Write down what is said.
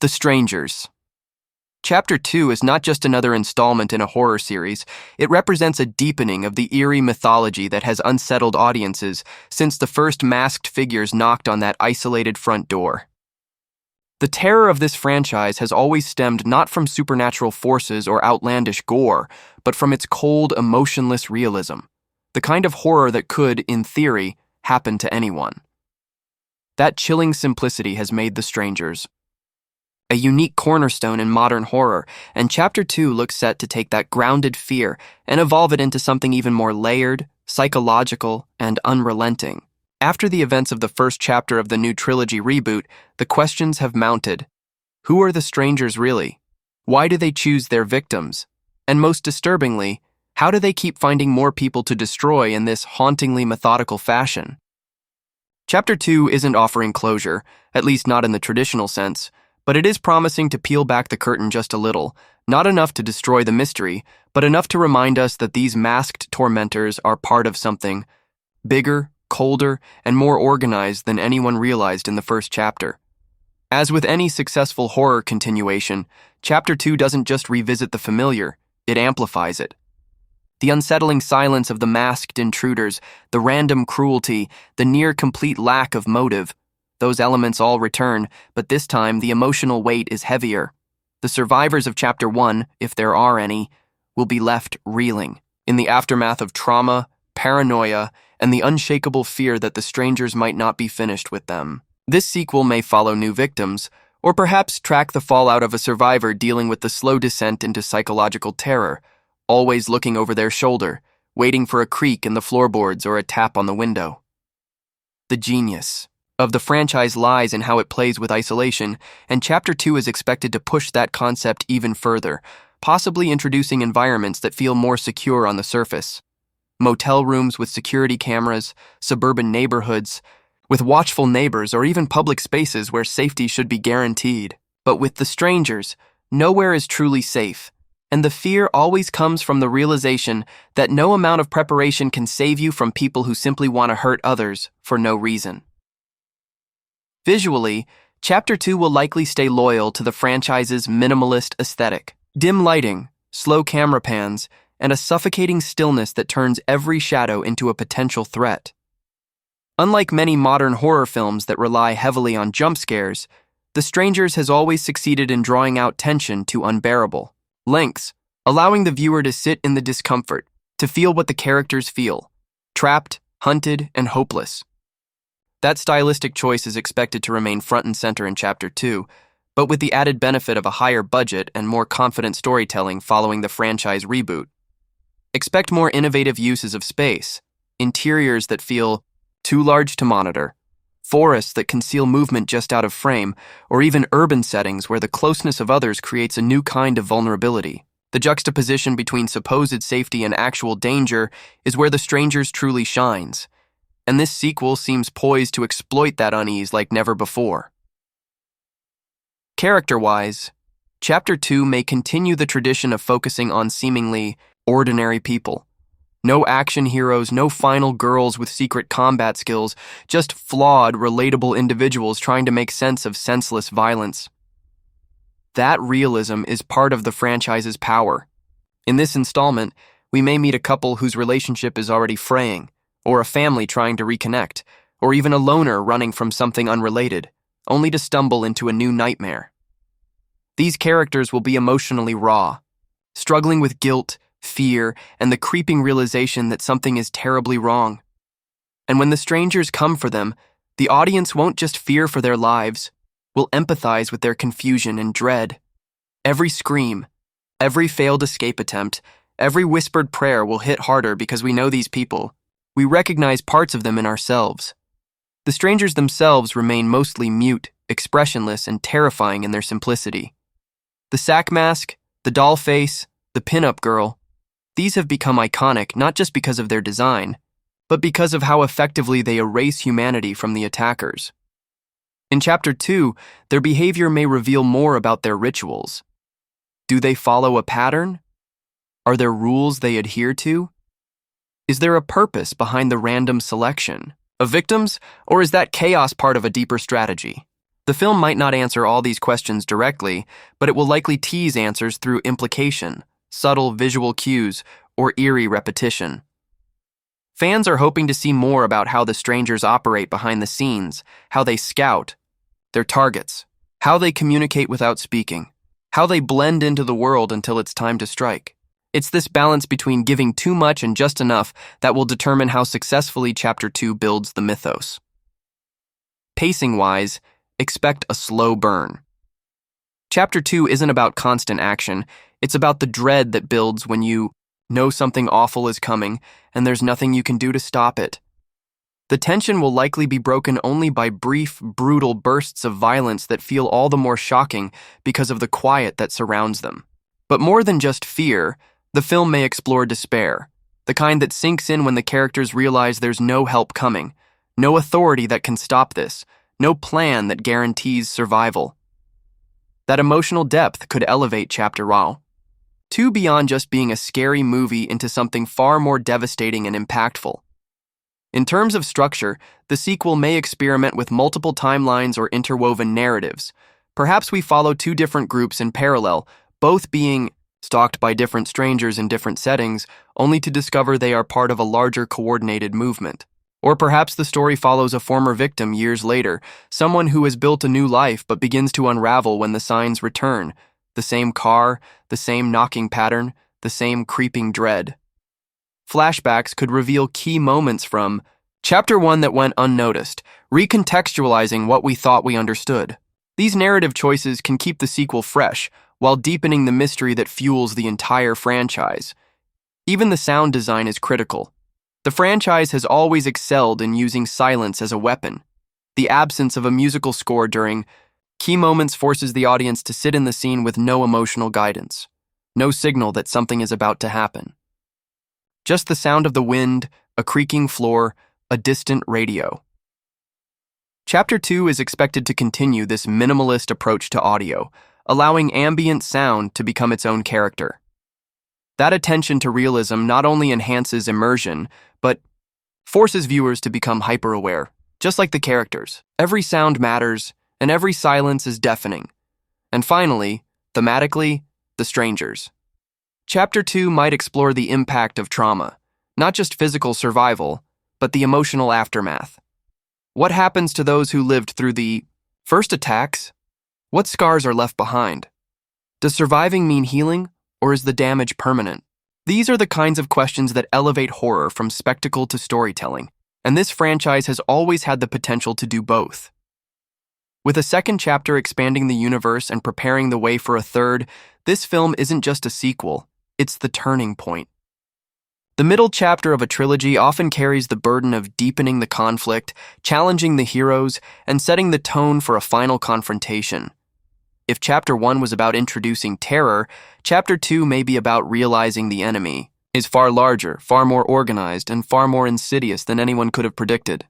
The Strangers. Chapter 2 is not just another installment in a horror series, it represents a deepening of the eerie mythology that has unsettled audiences since the first masked figures knocked on that isolated front door. The terror of this franchise has always stemmed not from supernatural forces or outlandish gore, but from its cold, emotionless realism, the kind of horror that could, in theory, happen to anyone. That chilling simplicity has made The Strangers a unique cornerstone in modern horror, and Chapter 2 looks set to take that grounded fear and evolve it into something even more layered, psychological, and unrelenting. After the events of the first chapter of the new trilogy reboot, the questions have mounted. Who are the strangers really? Why do they choose their victims? And most disturbingly, how do they keep finding more people to destroy in this hauntingly methodical fashion? Chapter 2 isn't offering closure, at least not in the traditional sense, but it is promising to peel back the curtain just a little, not enough to destroy the mystery, but enough to remind us that these masked tormentors are part of something bigger, colder, and more organized than anyone realized in the first chapter. As with any successful horror continuation, Chapter 2 doesn't just revisit the familiar, it amplifies it. The unsettling silence of the masked intruders, the random cruelty, the near-complete lack of motive, those elements all return, but this time the emotional weight is heavier. The survivors of Chapter 1, if there are any, will be left reeling in the aftermath of trauma, paranoia, and the unshakable fear that the strangers might not be finished with them. This sequel may follow new victims, or perhaps track the fallout of a survivor dealing with the slow descent into psychological terror, always looking over their shoulder, waiting for a creak in the floorboards or a tap on the window. The genius of the franchise lies in how it plays with isolation, and Chapter 2 is expected to push that concept even further, possibly introducing environments that feel more secure on the surface. Motel rooms with security cameras, suburban neighborhoods, with watchful neighbors, or even public spaces where safety should be guaranteed. But with The Strangers, nowhere is truly safe, and the fear always comes from the realization that no amount of preparation can save you from people who simply want to hurt others for no reason. Visually, Chapter 2 will likely stay loyal to the franchise's minimalist aesthetic. Dim lighting, slow camera pans, and a suffocating stillness that turns every shadow into a potential threat. Unlike many modern horror films that rely heavily on jump scares, The Strangers has always succeeded in drawing out tension to unbearable lengths, allowing the viewer to sit in the discomfort, to feel what the characters feel, trapped, hunted, and hopeless. That stylistic choice is expected to remain front and center in Chapter 2, but with the added benefit of a higher budget and more confident storytelling following the franchise reboot. Expect more innovative uses of space, interiors that feel too large to monitor, forests that conceal movement just out of frame, or even urban settings where the closeness of others creates a new kind of vulnerability. The juxtaposition between supposed safety and actual danger is where The Strangers truly shines, and this sequel seems poised to exploit that unease like never before. Character-wise, Chapter 2 may continue the tradition of focusing on seemingly ordinary people. No action heroes, no final girls with secret combat skills, just flawed, relatable individuals trying to make sense of senseless violence. That realism is part of the franchise's power. In this installment, we may meet a couple whose relationship is already fraying, or a family trying to reconnect, or even a loner running from something unrelated, only to stumble into a new nightmare. These characters will be emotionally raw, struggling with guilt, fear, and the creeping realization that something is terribly wrong. And when the strangers come for them, the audience won't just fear for their lives, will empathize with their confusion and dread. Every scream, every failed escape attempt, every whispered prayer will hit harder because we know these people. We recognize parts of them in ourselves. The strangers themselves remain mostly mute, expressionless, and terrifying in their simplicity. The sack mask, the doll face, the pin-up girl, these have become iconic not just because of their design, but because of how effectively they erase humanity from the attackers. In Chapter 2, their behavior may reveal more about their rituals. Do they follow a pattern? Are there rules they adhere to? Is there a purpose behind the random selection of victims, or is that chaos part of a deeper strategy? The film might not answer all these questions directly, but it will likely tease answers through implication, subtle visual cues, or eerie repetition. Fans are hoping to see more about how the strangers operate behind the scenes, how they scout, their targets, how they communicate without speaking, how they blend into the world until it's time to strike. It's this balance between giving too much and just enough that will determine how successfully Chapter 2 builds the mythos. Pacing-wise, expect a slow burn. Chapter 2 isn't about constant action, it's about the dread that builds when you know something awful is coming and there's nothing you can do to stop it. The tension will likely be broken only by brief, brutal bursts of violence that feel all the more shocking because of the quiet that surrounds them. But more than just fear, the film may explore despair, the kind that sinks in when the characters realize there's no help coming, no authority that can stop this, no plan that guarantees survival. That emotional depth could elevate Chapter 2 beyond just being a scary movie into something far more devastating and impactful. In terms of structure, the sequel may experiment with multiple timelines or interwoven narratives. Perhaps we follow two different groups in parallel, both being stalked by different strangers in different settings, only to discover they are part of a larger coordinated movement. Or perhaps the story follows a former victim years later, someone who has built a new life but begins to unravel when the signs return. The same car, the same knocking pattern, the same creeping dread. Flashbacks could reveal key moments from Chapter 1 that went unnoticed, recontextualizing what we thought we understood. These narrative choices can keep the sequel fresh, while deepening the mystery that fuels the entire franchise. Even the sound design is critical. The franchise has always excelled in using silence as a weapon. The absence of a musical score during key moments forces the audience to sit in the scene with no emotional guidance, no signal that something is about to happen. Just the sound of the wind, a creaking floor, a distant radio. Chapter 2 is expected to continue this minimalist approach to audio, allowing ambient sound to become its own character. That attention to realism not only enhances immersion, but forces viewers to become hyper-aware, just like the characters. Every sound matters, and every silence is deafening. And finally, thematically, the strangers. Chapter 2 might explore the impact of trauma, not just physical survival, but the emotional aftermath. What happens to those who lived through the first attacks? What scars are left behind? Does surviving mean healing, or is the damage permanent? These are the kinds of questions that elevate horror from spectacle to storytelling, and this franchise has always had the potential to do both. With a second chapter expanding the universe and preparing the way for a third, this film isn't just a sequel, it's the turning point. The middle chapter of a trilogy often carries the burden of deepening the conflict, challenging the heroes, and setting the tone for a final confrontation. If Chapter 1 was about introducing terror, Chapter 2 may be about realizing the enemy is far larger, far more organized, and far more insidious than anyone could have predicted.